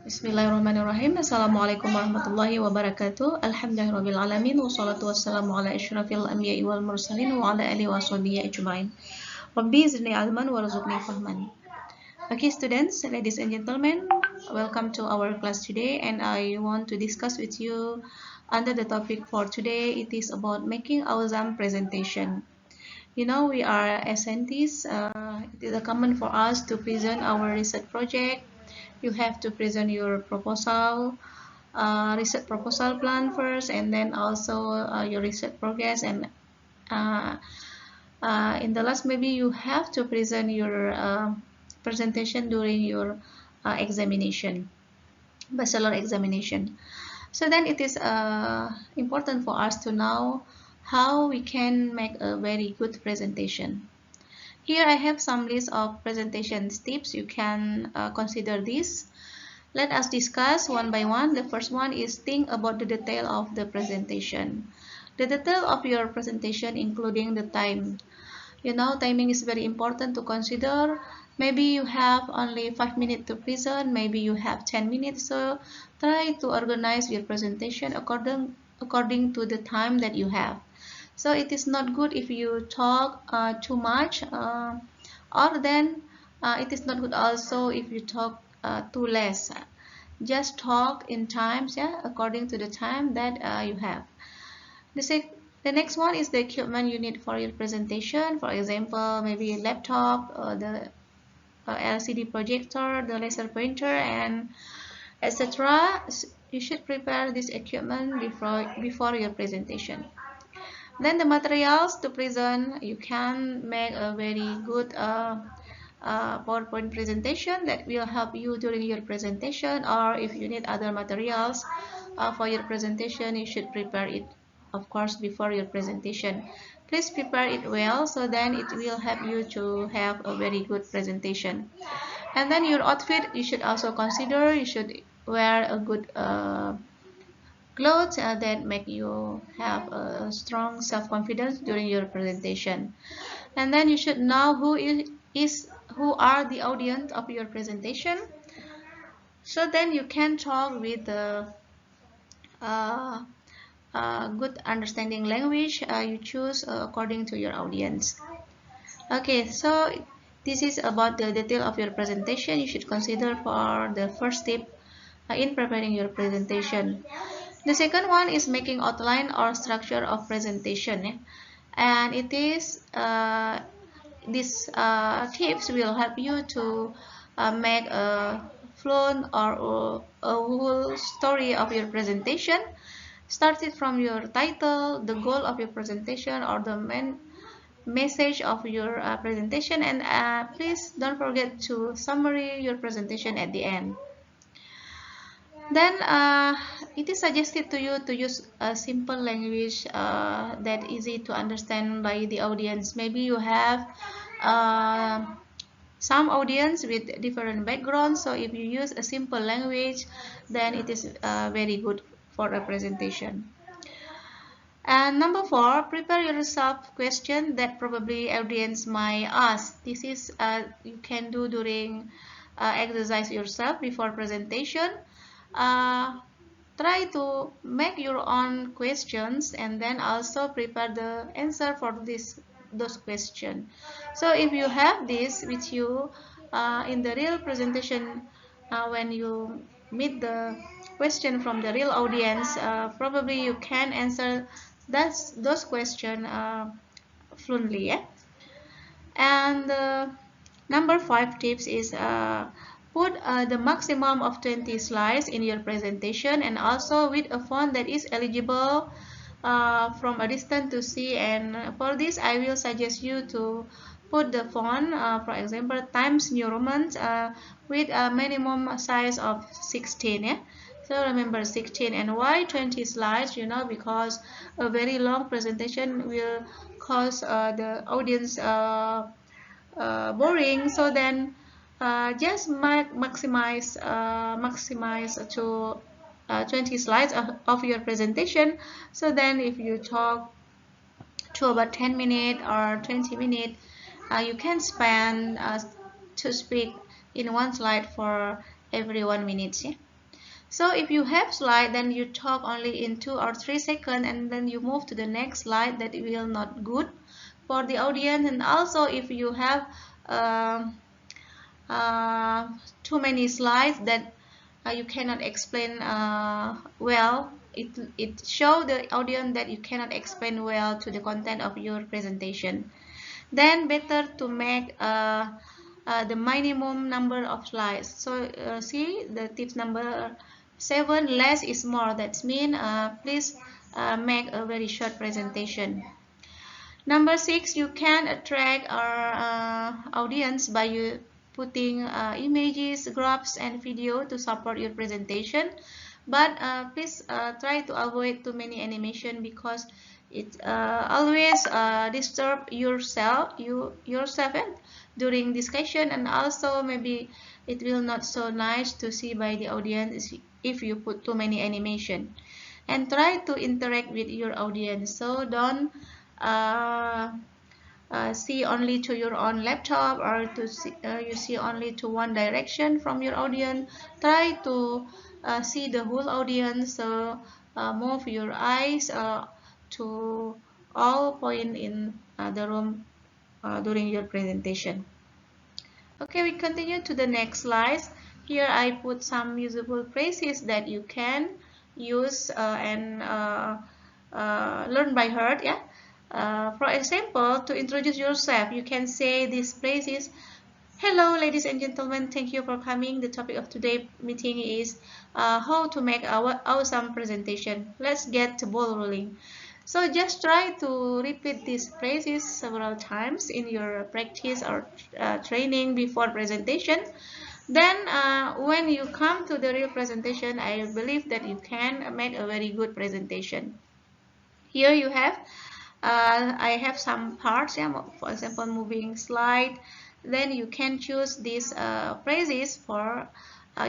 Bismillahirrahmanirrahim. Assalamualaikum warahmatullahi wabarakatuh. Alhamdulillahirabbil alamin wassalatu wassalamu ala asyrafil anbiya'i wal mursalin wa ala alihi washabihi ajmain. Rabbi zidni ilman warzuqni fahman. Okay, students, ladies and gentlemen, welcome to our class today, and I want to discuss with you under the topic for today. It is about making awesome presentation. You know, we are as scientists. It is common for us to present our research project. You have to present your proposal, research proposal plan first, and then also your research progress. And uh, in the last, maybe you have to present your presentation during your examination, bachelor examination. So then it is important for us to know how we can make a very good presentation. Here I have some list of presentation tips. You can consider this. Let us discuss one by one. The first one is think about the detail of the presentation. The detail of your presentation, including the time. You know, timing is very important to consider. Maybe you have only 5 minutes to present, maybe you have 10 minutes. So try to organize your presentation according to the time that you have. So it is not good if you talk too much, or then it is not good also if you talk too less. Just talk in times, yeah, according to the time that you have. The next one is the equipment you need for your presentation. For example, maybe a laptop, the LCD projector, the laser printer, and etc. You should prepare this equipment before your presentation. Then the materials to present, you can make a very good PowerPoint presentation that will help you during your presentation, or if you need other materials for your presentation, you should prepare it, of course, before your presentation. Please prepare it well, so then it will help you to have a very good presentation. And then your outfit, you should also consider. You should wear a good clothes that make you have a strong self-confidence during your presentation. And then you should know who are the audience of your presentation. So then you can talk with the good understanding language you choose according to your audience. Okay, so this is about the detail of your presentation you should consider for the first step in preparing your presentation. The second one is making outline or structure of presentation, and it is these tips will help you to make a flow or a whole story of your presentation. Start it from your title, the goal of your presentation, or the main message of your presentation, and please don't forget to summary your presentation at the end. Then it is suggested to you to use a simple language that easy to understand by the audience. Maybe you have some audience with different backgrounds, so if you use a simple language, then it is very good for a presentation. And number 4, prepare yourself question that probably audience might ask. This is you can do during exercise yourself before presentation. Try to make your own questions and then also prepare the answer for those questions. So if you have this with you in the real presentation, when you meet the question from the real audience, probably you can answer those questions fluently, yeah? And number 5 tips is put the maximum of 20 slides in your presentation, and also with a font that is eligible from a distance to see. And for this, I will suggest you to put the font, for example, Times New Roman with a minimum size of 16. Yeah? So remember 16. And why 20 slides? You know, because a very long presentation will cause the audience boring. So then just maximize to 20 slides of your presentation. So then if you talk to about 10 minutes or 20 minutes, you can spend to speak in one slide for every 1 minute. Yeah? So if you have slide, then you talk only in 2 or 3 seconds, and then you move to the next slide. That will not good for the audience. And also if you have um, uh, too many slides that you cannot explain well, it show the audience that you cannot explain well to the content of your presentation. Then better to make the minimum number of slides. So see the tips number 7, less is more. That means please make a very short presentation. Number 6, you can attract our audience by you putting images, graphs, and video to support your presentation. But please try to avoid too many animation, because it always disturb yourself during discussion, and also maybe it will not so nice to see by the audience if you put too many animation. And try to interact with your audience, so don't uh, see only to your own laptop, or to see, you see only to one direction from your audience. Try to see the whole audience, so move your eyes to all point in the room during your presentation. Okay, we continue to the next slide. Here I put some usable phrases that you can use and learn by heart. Yeah. For example, to introduce yourself, you can say these phrases. Hello, ladies and gentlemen. Thank you for coming. The topic of today's meeting is how to make our awesome presentation. Let's get the ball rolling. So just try to repeat these phrases several times in your practice or training before presentation. Then when you come to the real presentation, I believe that you can make a very good presentation. Here you have I have some parts, yeah, for example moving slide. Then you can choose these phrases for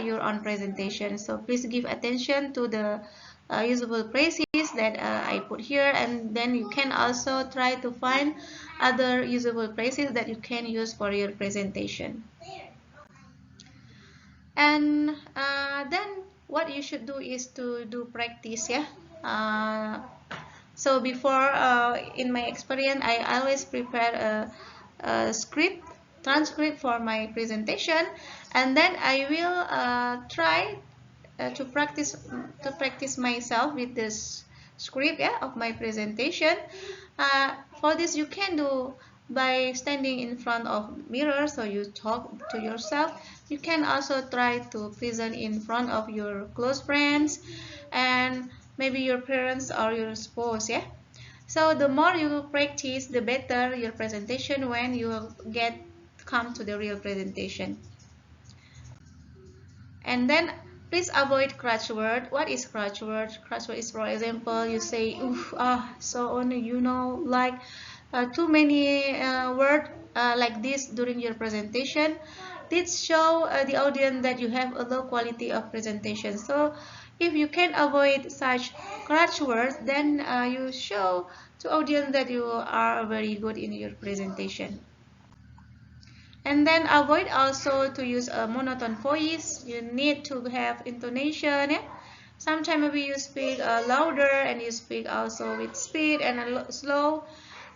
your own presentation. So please give attention to the usable phrases that I put here, and then you can also try to find other usable phrases that you can use for your presentation. And then what you should do is to do practice, yeah. So before, in my experience, I always prepare a script, transcript for my presentation, and then I will try to practice myself with this script, yeah, of my presentation. For this, you can do by standing in front of mirror, so you talk to yourself. You can also try to present in front of your close friends and maybe your parents or your spouse, yeah. So the more you practice, the better your presentation when you get come to the real presentation. And then please avoid crutch word. What is crutch word? Crutch word is, for example, you say oof, ah, so on, like too many word like this during your presentation. This show the audience that you have a low quality of presentation. So if you can avoid such crutch words, then you show to audience that you are very good in your presentation. And then avoid also to use a monotone voice. You need to have intonation, yeah? Sometimes maybe you speak louder, and you speak also with speed and slow.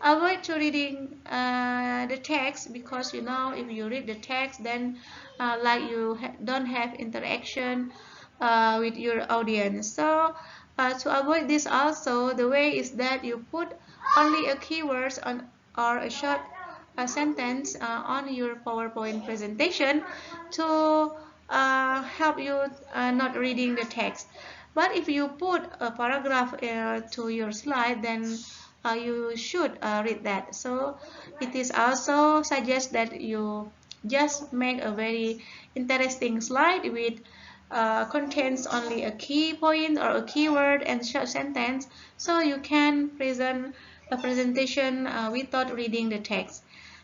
Avoid to reading the text, because if you read the text, then like you don't have interaction with your audience. So to avoid this also, the way is that you put only a keywords on, or a short sentence on your PowerPoint presentation to help you not reading the text. But if you put a paragraph to your slide, then you should read that. So it is also suggest that you just make a very interesting slide with contains only a key point or a keyword and short sentence, so you can present a presentation without reading the text.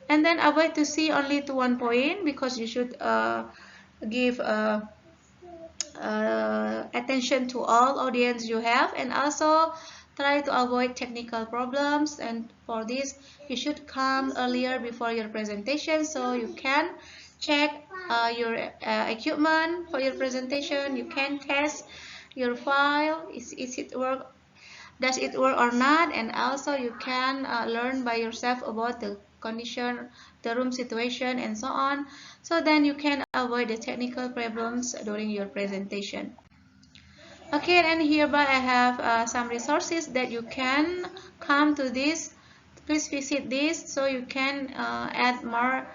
And then avoid to see only to one point, because you should give attention to all audience you have, and also try to avoid technical problems. And for this, you should come earlier before your presentation, so you can check your equipment for your presentation. You can test your file. Is it work? Does it work or not? And also you can learn by yourself about the condition, the room situation, and so on. So then you can avoid the technical problems during your presentation. Okay, and hereby I have some resources that you can come to this. Please visit this so you can add more,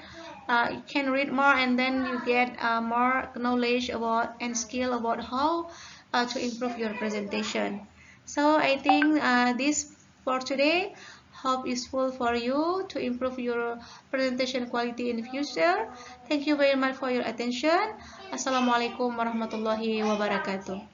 you can read more, and then you get more knowledge about and skill about how to improve your presentation. So I think this for today. Hope useful for you to improve your presentation quality in the future. Thank you very much for your attention. Assalamualaikum warahmatullahi wabarakatuh.